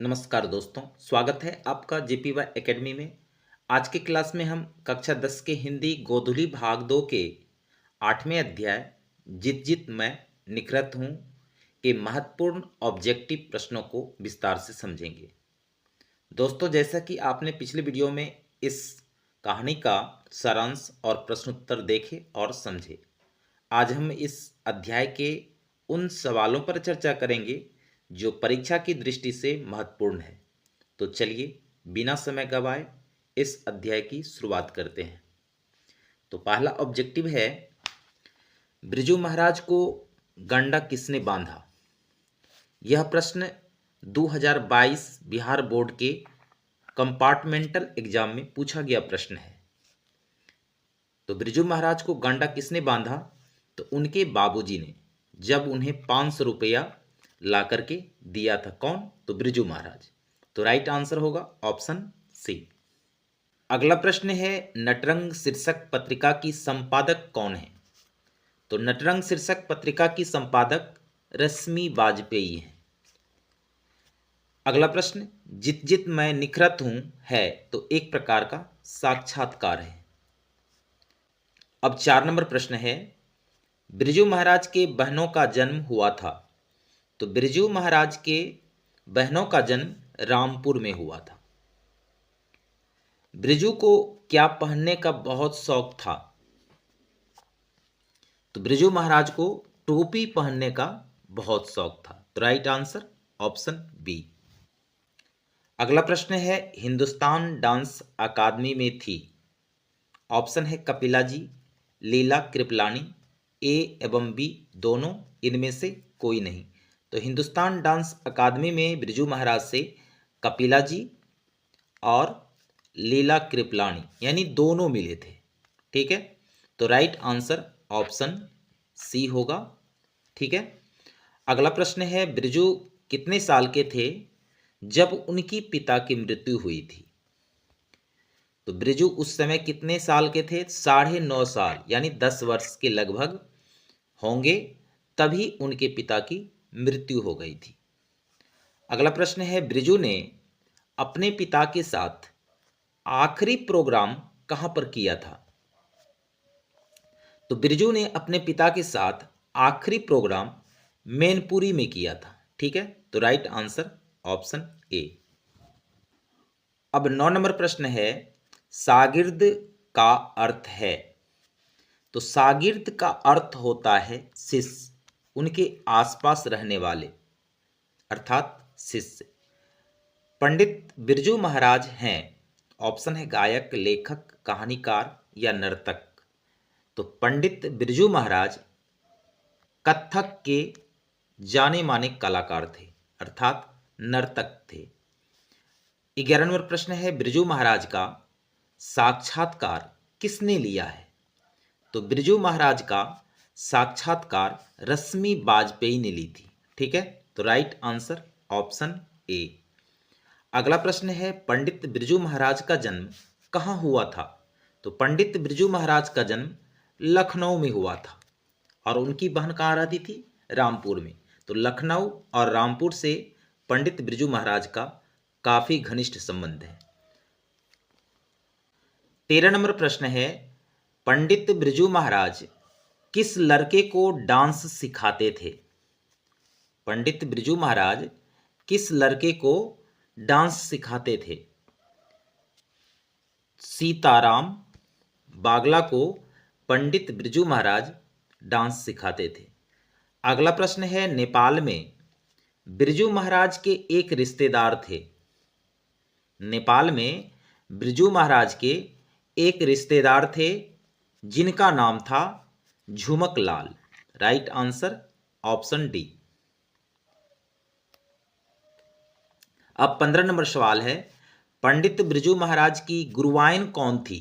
नमस्कार दोस्तों, स्वागत है आपका जेपीवाई एकेडमी में। आज के क्लास में हम कक्षा 10 के हिंदी गोधुली भाग 2 के 8वें अध्याय जित जित मैं निखरत हूँ के महत्वपूर्ण ऑब्जेक्टिव प्रश्नों को विस्तार से समझेंगे। दोस्तों, जैसा कि आपने पिछले वीडियो में इस कहानी का सारांश और प्रश्नोत्तर देखे और समझे, आज हम इस अध्याय के उन सवालों पर चर्चा करेंगे जो परीक्षा की दृष्टि से महत्वपूर्ण है। तो चलिए बिना समय गवाए इस अध्याय की शुरुआत करते हैं। तो पहला ऑब्जेक्टिव है, बिरजू महाराज को गंडा किसने बांधा। यह प्रश्न 2022 बिहार बोर्ड के कंपार्टमेंटल एग्जाम में पूछा गया प्रश्न है। तो बिरजू महाराज को गंडा किसने बांधा? तो उनके बाबूजी ने, जब उन्हें 500 रुपया ला करके दिया था। कौन? तो बिरजू महाराज। तो राइट आंसर होगा ऑप्शन सी। अगला प्रश्न है, नटरंग शीर्षक पत्रिका की संपादक कौन है? तो नटरंग शीर्षक पत्रिका की संपादक रश्मि वाजपेयी है। अगला प्रश्न, जित जित मैं निखरत हूं है तो एक प्रकार का साक्षात्कार है। अब 4 नंबर प्रश्न है, बिरजू महाराज के बहनों का जन्म हुआ था। तो बिरजू महाराज के बहनों का जन्म रामपुर में हुआ था। बिरजू को क्या पहनने का बहुत शौक था? तो बिरजू महाराज को टोपी पहनने का बहुत शौक था। तो राइट आंसर ऑप्शन बी। अगला प्रश्न है, हिंदुस्तान डांस अकादमी में थी। ऑप्शन है कपिला जी, लीला कृपलानी, ए एवं बी दोनों, इनमें से कोई नहीं। तो हिंदुस्तान डांस अकादमी में बिरजू महाराज से कपिला जी और लीला कृपलानी यानी दोनों मिले थे। ठीक है, तो राइट आंसर ऑप्शन सी होगा। ठीक है, अगला प्रश्न है, बिरजू कितने साल के थे जब उनकी पिता की मृत्यु हुई थी? तो बिरजू उस समय कितने साल के थे? 9.5 साल यानी 10 वर्ष के लगभग होंगे, तभी उनके पिता की मृत्यु हो गई थी। अगला प्रश्न है, बिरजू ने अपने पिता के साथ आखिरी प्रोग्राम कहां पर किया था? तो बिरजू ने अपने पिता के साथ आखिरी प्रोग्राम मैनपुरी में किया था। ठीक है, तो राइट आंसर ऑप्शन ए। अब 9 नंबर प्रश्न है, शागिर्द का अर्थ है। तो शागिर्द का अर्थ होता है शिष्य, उनके आसपास रहने वाले, अर्थात शिष्य। पंडित बिरजू महाराज हैं, ऑप्शन है गायक, लेखक, कहानीकार या नर्तक। तो पंडित बिरजू महाराज कथक के जाने माने कलाकार थे, अर्थात नर्तक थे। 11 नंबर प्रश्न है, बिरजू महाराज का साक्षात्कार किसने लिया है? तो बिरजू महाराज का साक्षात्कार रश्मि वाजपेयी ने ली थी। ठीक है, तो राइट आंसर ऑप्शन ए। अगला प्रश्न है, पंडित बिरजू महाराज का जन्म कहाँ हुआ था? तो पंडित बिरजू महाराज का जन्म लखनऊ में हुआ था और उनकी बहन कहाँ रहती थी? रामपुर में। तो लखनऊ और रामपुर से पंडित बिरजू महाराज का काफी घनिष्ठ संबंध है। 13 नंबर प्रश्न है, पंडित बिरजू महाराज किस लड़के को डांस सिखाते थे? पंडित बिरजू महाराज किस लड़के को डांस सिखाते थे? सीताराम बागला को पंडित बिरजू महाराज डांस सिखाते थे। अगला प्रश्न है, नेपाल में बिरजू महाराज के एक रिश्तेदार थे। नेपाल में बिरजू महाराज के एक रिश्तेदार थे जिनका नाम था Jhumak Lal. Right answer option D. अब 15 नंबर सवाल है, पंडित बिरजू महाराज की गुरुवाइन कौन थी?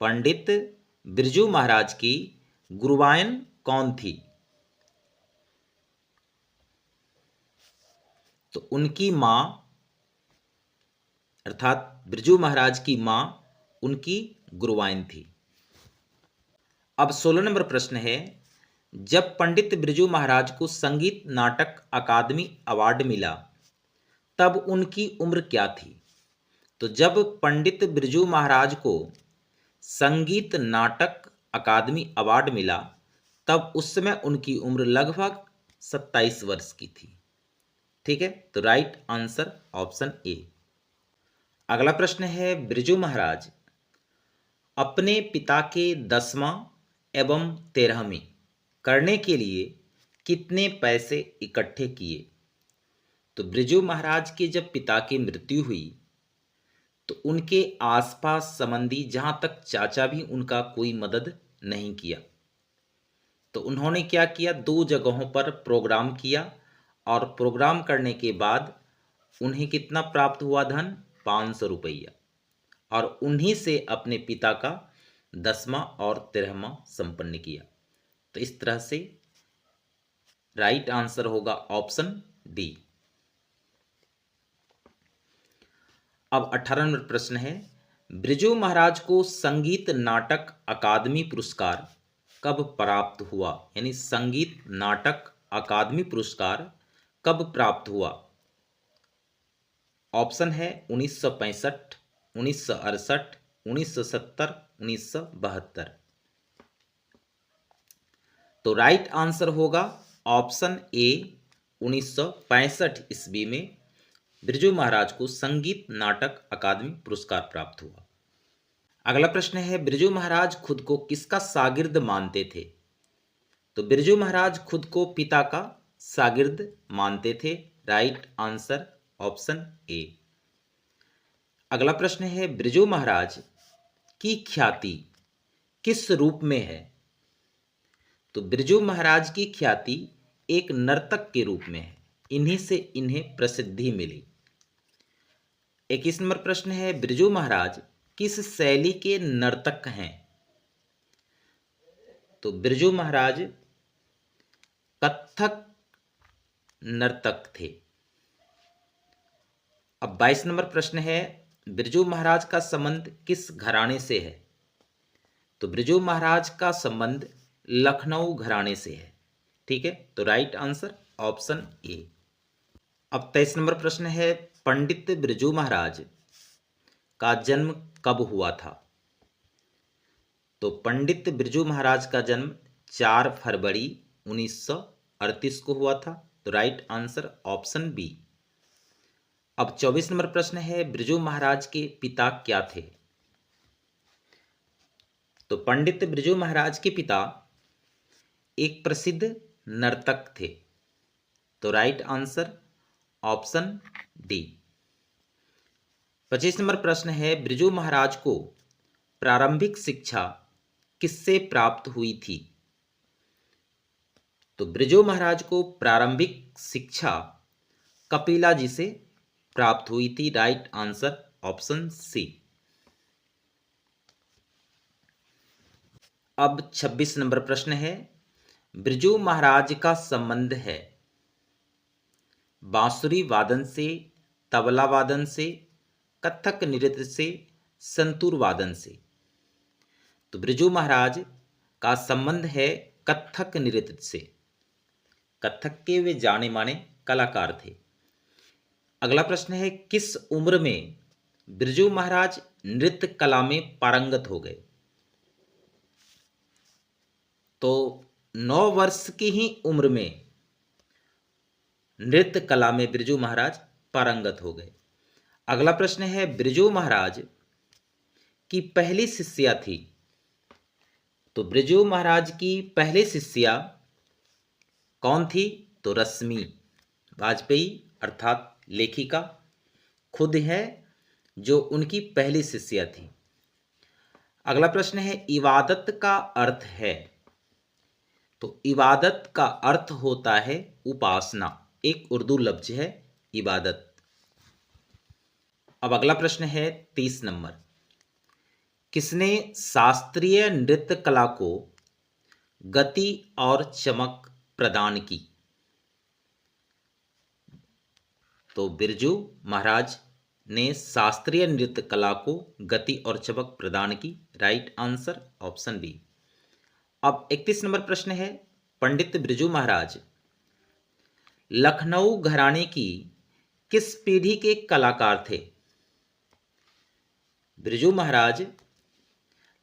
पंडित बिरजू महाराज की गुरुवाइन कौन थी? तो उनकी मां, अर्थात बिरजू महाराज की मां उनकी गुरुवाइन थी। अब 16 नंबर प्रश्न है, जब पंडित बिरजू महाराज को संगीत नाटक अकादमी अवार्ड मिला तब उनकी उम्र क्या थी? तो जब पंडित बिरजू महाराज को संगीत नाटक अकादमी अवार्ड मिला, तब उस समय उनकी उम्र लगभग 27 वर्ष की थी। ठीक है, तो राइट आंसर ऑप्शन ए। अगला प्रश्न है, बिरजू महाराज अपने पिता के 10वां एवं 13वीं करने के लिए कितने पैसे इकट्ठे किए? तो बिरजू महाराज के जब पिता की मृत्यु हुई तो उनके आसपास संबंधी, जहां तक चाचा भी उनका कोई मदद नहीं किया, तो उन्होंने क्या किया, 2 जगहों पर प्रोग्राम किया और प्रोग्राम करने के बाद उन्हें कितना प्राप्त हुआ धन, 500 रुपया, और उन्हीं से अपने पिता का 10वां और 13वां संपन्न किया। तो इस तरह से राइट आंसर होगा ऑप्शन डी। अब 18 नंबर प्रश्न है, बिरजू महाराज को संगीत नाटक अकादमी पुरस्कार कब प्राप्त हुआ? यानी संगीत नाटक अकादमी पुरस्कार कब प्राप्त हुआ? ऑप्शन है 1965, 1968, 1970, 1972। तो राइट आंसर होगा ऑप्शन ए, 1965 ईस्वी में बिरजू महाराज को संगीत नाटक अकादमी पुरस्कार प्राप्त हुआ। अगला प्रश्न है, बिरजू महाराज खुद को किसका शागिर्द मानते थे? तो बिरजू महाराज खुद को पिता का शागिर्द मानते थे। Right answer option A. अगला प्रश्न है, बिरजू महाराज की ख्याति किस रूप में है? तो बिरजू महाराज की ख्याति एक नर्तक के रूप में है, इन्हीं से इन्हें प्रसिद्धि मिली। 21 नंबर प्रश्न है, बिरजू महाराज किस शैली के नर्तक हैं? तो बिरजू महाराज कथक नर्तक थे। अब 22 नंबर प्रश्न है, बिरजू महाराज का संबंध किस घराने से है? तो बिरजू महाराज का संबंध लखनऊ घराने से है। ठीक है, तो राइट आंसर ऑप्शन ए। अब 23 नंबर प्रश्न है, पंडित बिरजू महाराज का जन्म कब हुआ था? तो पंडित बिरजू महाराज का जन्म 4 फरवरी 1938 को हुआ था। तो राइट आंसर ऑप्शन बी। अब 24 नंबर प्रश्न है, बिरजू महाराज के पिता क्या थे? तो पंडित बिरजू महाराज के पिता एक प्रसिद्ध नर्तक थे। तो right answer option D. 25 number प्रश्न है, बिरजू महाराज को प्रारंभिक शिक्षा किससे प्राप्त हुई थी? तो बिरजू महाराज को प्रारंभिक शिक्षा कपिला जी से प्राप्त हुई थी। Right answer option C. अब 26 नंबर प्रश्न है, बिरजू महाराज का संबंध है बांसुरी वादन से, तबला वादन से, कथक नृत्य से, संतूर वादन से। तो बिरजू महाराज का संबंध है कथक नृत्य से। कथक के वे जाने माने कलाकार थे। अगला प्रश्न है, किस उम्र में बिरजू महाराज नृत्य कला में पारंगत हो गए? तो 9 वर्ष की ही उम्र में नृत्य कला में बिरजू महाराज पारंगत हो गए। अगला प्रश्न है, बिरजू महाराज की पहली शिष्या थी। तो बिरजू महाराज की पहली शिष्या कौन थी? तो रश्मि वाजपेयी अर्थात लेखिका खुद है जो उनकी पहली शिष्या थी। अगला प्रश्न है, इबादत का अर्थ है? तो इबादत का अर्थ होता है उपासना, एक उर्दू लफ्ज है इबादत। अब अगला प्रश्न है 30 नंबर, किसने शास्त्रीय नृत्य कला को गति और चमक प्रदान की? तो बिरजू महाराज ने शास्त्रीय नृत्य कला को गति और चमक प्रदान की। Right answer option B. अब 31 नंबर प्रश्न है, पंडित बिरजू महाराज लखनऊ घराने की किस पीढ़ी के कलाकार थे? बिरजू महाराज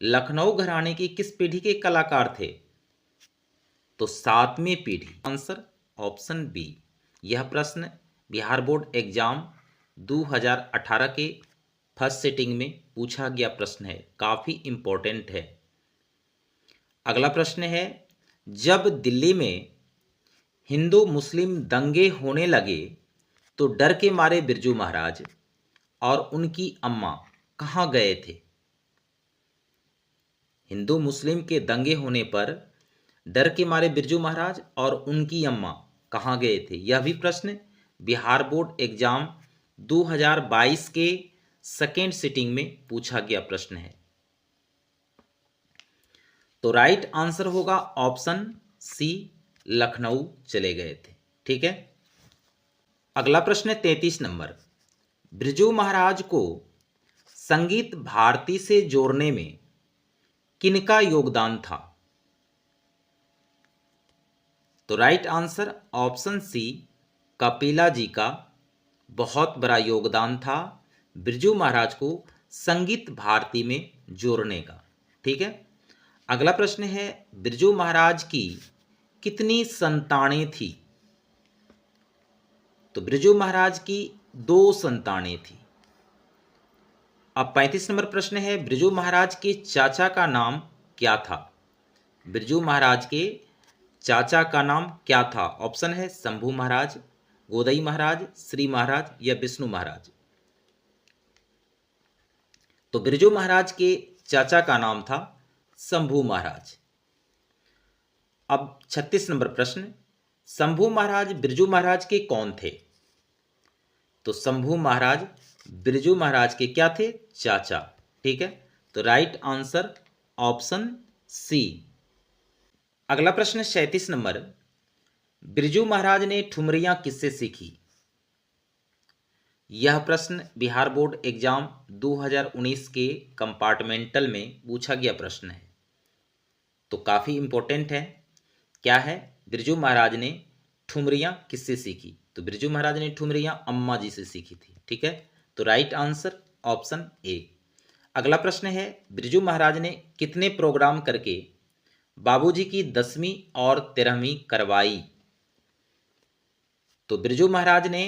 लखनऊ घराने की किस पीढ़ी के कलाकार थे? तो 7वीं पीढ़ी। Answer option B. यह प्रश्न बिहार बोर्ड एग्जाम 2018 के फर्स्ट सिटिंग में पूछा गया प्रश्न है, काफी इंपॉर्टेंट है। अगला प्रश्न है, जब दिल्ली में हिंदू मुस्लिम दंगे होने लगे तो डर के मारे बिरजू महाराज और उनकी अम्मा कहाँ गए थे? हिंदू मुस्लिम के दंगे होने पर डर के मारे बिरजू महाराज और उनकी अम्मा कहाँ गए थे? यह भी प्रश्न बिहार बोर्ड एग्जाम 2022 के सेकेंड सिटिंग में पूछा गया प्रश्न है। तो राइट आंसर होगा ऑप्शन सी, लखनऊ चले गए थे। ठीक है। अगला प्रश्न है 33 नंबर। बिरजू महाराज को संगीत भारती से जोड़ने में किनका योगदान था? तो right answer option C, Kapila ji का बहुत बड़ा योगदान था बिरजू महाराज को संगीत भारती में जोड़ने का। ठीक है। अगला प्रश्न है, बिरजू महाराज की कितनी संतानें थी? तो बिरजू महाराज की 2 संतानें थी। अब 35 नंबर प्रश्न है, बिरजू महाराज के चाचा का नाम क्या था? बिरजू महाराज के चाचा का नाम क्या था? ऑप्शन है शंभू महाराज, गोदई महाराज, श्री महाराज या विष्णु महाराज। तो बिरजू महाराज के चाचा का नाम था शंभू महाराज। अब 36 नंबर प्रश्न, शंभू महाराज बिरजू महाराज के कौन थे? तो शंभू महाराज बिरजू महाराज के क्या थे? चाचा। ठीक है। तो राइट आंसर ऑप्शन सी। अगला प्रश्न 37 नंबर, बिरजू महाराज ने ठुमरियां किससे सीखी? यह प्रश्न बिहार बोर्ड एग्जाम 2019 के कंपार्टमेंटल में पूछा गया प्रश्न है, तो काफी इंपॉर्टेंट है। क्या है? बिरजू महाराज ने ठुमरियां किससे सीखी? तो बिरजू महाराज ने ठुमरियां अम्मा जी से सीखी थी। ठीक है। तो राइट आंसर ऑप्शन ए। अगला प्रश्न है, बिरजू महाराज ने कितने प्रोग्राम करके बाबूजी की 10वीं और 13वीं करवाई? तो बिरजू महाराज ने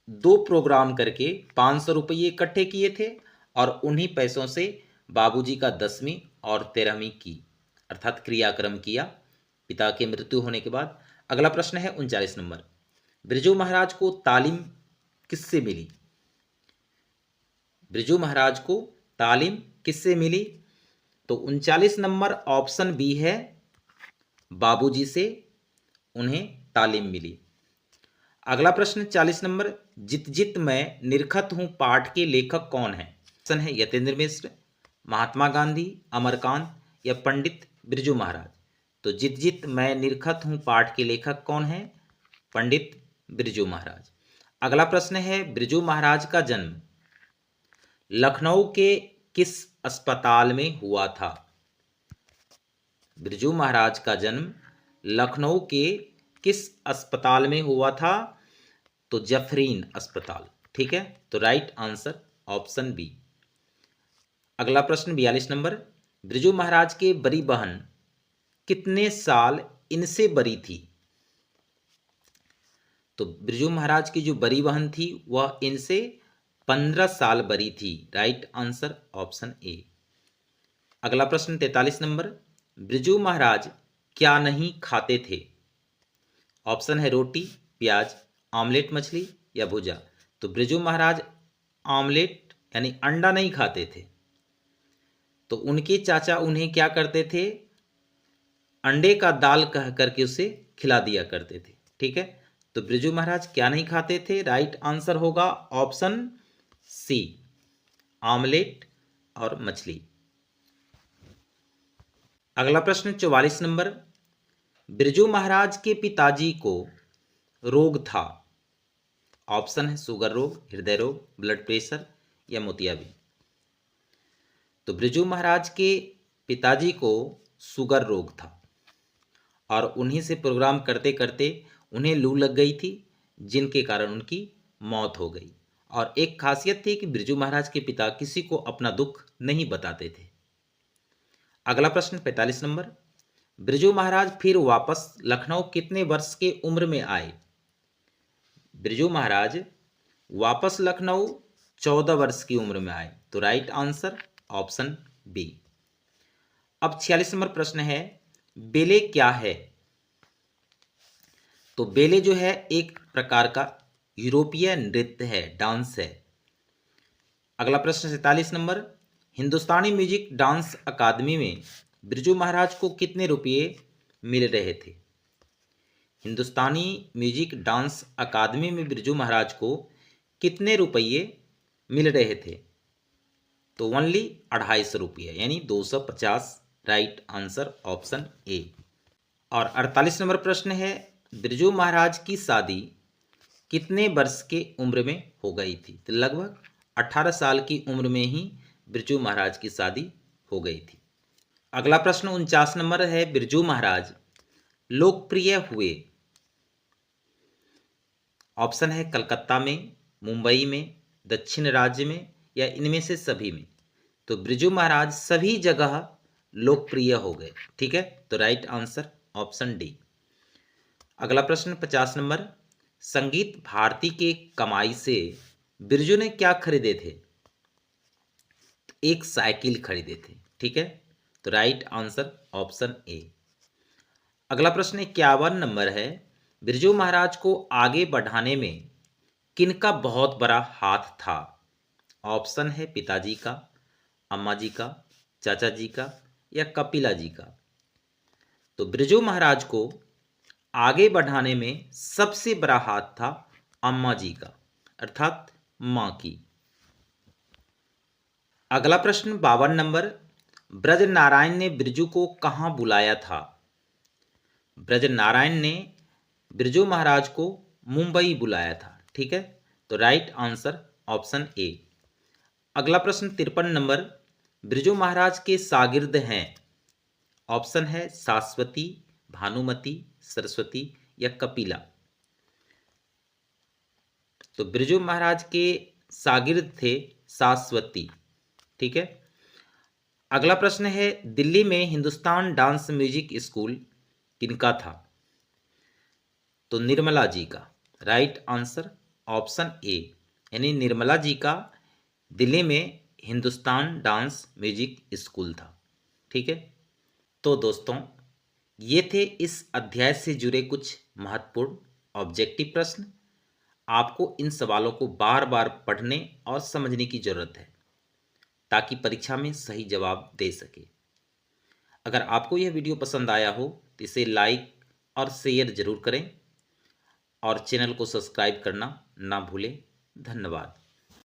2 प्रोग्राम करके 500 रुपये इकट्ठे किए थे और उन्हीं पैसों से बाबूजी का 10वीं और 13वीं की, अर्थात क्रियाक्रम किया पिता के मृत्यु होने के बाद। अगला प्रश्न है 39 नंबर, बिरजू महाराज को तालीम किससे मिली? बिरजू महाराज को तालीम किससे मिली? तो 39 नंबर ऑप्शन बी है, बाबूजी से उन्हें तालीम मिली। अगला प्रश्न 40 नंबर, जित जित मैं निरखत हूं पाठ के लेखक कौन है? ऑप्शन है यतेंद्र मिश्र, महात्मा गांधी, अमरकांत या पंडित बिरजू महाराज। तो जित जित मैं निरखत हूं पाठ के लेखक कौन है? पंडित बिरजू महाराज। अगला प्रश्न है, बिरजू महाराज का जन्म लखनऊ के किस अस्पताल में हुआ था? बिरजू महाराज का जन्म लखनऊ के किस अस्पताल में हुआ था? तो जफरीन अस्पताल। ठीक है। तो राइट आंसर ऑप्शन बी। अगला प्रश्न 42 नंबर, बिरजू महाराज के बड़ी बहन कितने साल इनसे बड़ी थी? तो बिरजू महाराज की जो बड़ी बहन थी वह इनसे 15 साल बड़ी थी। Right answer option A. अगला प्रश्न 43 नंबर, बिरजू महाराज क्या नहीं खाते थे? ऑप्शन है रोटी, प्याज, आमलेट मछली या भुजा। तो बिरजू महाराज आमलेट यानी अंडा नहीं खाते थे, तो उनके चाचा उन्हें क्या करते थे? अंडे का दाल कह करके उसे खिला दिया करते थे। ठीक है। तो बिरजू महाराज क्या नहीं खाते थे? राइट आंसर होगा ऑप्शन सी, आमलेट और मछली। अगला प्रश्न 44 नंबर, बिरजू महाराज के पिताजी को रोग था। ऑप्शन है शुगर रोग, हृदय रोग, ब्लड प्रेशर या मोतियाबिंद। तो बिरजू महाराज के पिताजी को शुगर रोग था और उन्हीं से प्रोग्राम करते करते उन्हें लू लग गई थी, जिनके कारण उनकी मौत हो गई। और एक खासियत थी कि बिरजू महाराज के पिता किसी को अपना दुख नहीं बताते थे। अगला प्रश्न 45 नंबर, बिरजू महाराज फिर वापस लखनऊ कितने वर्ष के उम्र में आए? बिरजू महाराज वापस लखनऊ 14 वर्ष की उम्र में आए। तो राइट आंसर ऑप्शन बी। अब 46 नंबर प्रश्न है, बेले क्या है? तो बेले जो है एक प्रकार का यूरोपीय नृत्य है, डांस है। अगला प्रश्न 47 नंबर, हिंदुस्तानी म्यूजिक डांस अकादमी में बिरजू महाराज को कितने रुपये मिल रहे थे? हिंदुस्तानी म्यूजिक डांस अकादमी में बिरजू महाराज को कितने रुपये मिल रहे थे? तो ओनली 250 रुपये, यानी 250। Right answer option A. और 48 नंबर प्रश्न है, बिरजू महाराज की शादी कितने वर्ष के उम्र में हो गई थी? तो लगभग 18 साल की उम्र में ही बिरजू महाराज की शादी हो गई थी। अगला प्रश्न 49 नंबर है, बिरजू महाराज लोकप्रिय हुए? ऑप्शन है कलकत्ता में, मुंबई में, दक्षिण राज्य में, या इनमें से सभी में। तो बिरजू महाराज सभी जगह लोकप्रिय हो गए। ठीक है, तो राइट आंसर ऑप्शन डी। अगला प्रश्न 50 नंबर, संगीत भारती के कमाई से बिरजू ने क्या खरीदे थे? एक साइकिल खरीदे थे। ठीक है, तो राइट आंसर ऑप्शन ए। अगला प्रश्न 51 नंबर है, बिरजू महाराज को आगे बढ़ाने में किनका बहुत बड़ा हाथ था? ऑप्शन है पिताजी का, अम्मा जी का, चाचा जी का, या कपिला जी का। तो बिरजू महाराज को आगे बढ़ाने में सबसे बड़ा हाथ था अम्मा जी का, अर्थात मां की। अगला प्रश्न 52 नंबर, ब्रज नारायण ने बिरजू को कहां बुलाया था? ब्रज नारायण ने बिरजू महाराज को मुंबई बुलाया था। ठीक है, तो राइट आंसर ऑप्शन ए। अगला प्रश्न 53 नंबर, बिरजू महाराज के शागिर्द हैं? ऑप्शन है शाश्वती, भानुमति, सरस्वती, या कपिला। तो बिरजू महाराज के शागिर्द थे शाश्वती। ठीक है। अगला प्रश्न है, दिल्ली में हिंदुस्तान डांस म्यूजिक स्कूल किनका था? तो निर्मला जी का। राइट आंसर ऑप्शन ए, यानी निर्मला जी का दिल्ली में हिंदुस्तान डांस म्यूजिक स्कूल था। ठीक है, तो दोस्तों ये थे इस अध्याय से जुड़े कुछ महत्वपूर्ण ऑब्जेक्टिव प्रश्न। आपको इन सवालों को बार बार पढ़ने और समझने की जरूरत है ताकि परीक्षा में सही जवाब दे सके। अगर आपको यह वीडियो पसंद आया हो तो इसे लाइक और शेयर जरूर करें और चैनल को सब्सक्राइब करना ना भूलें। धन्यवाद।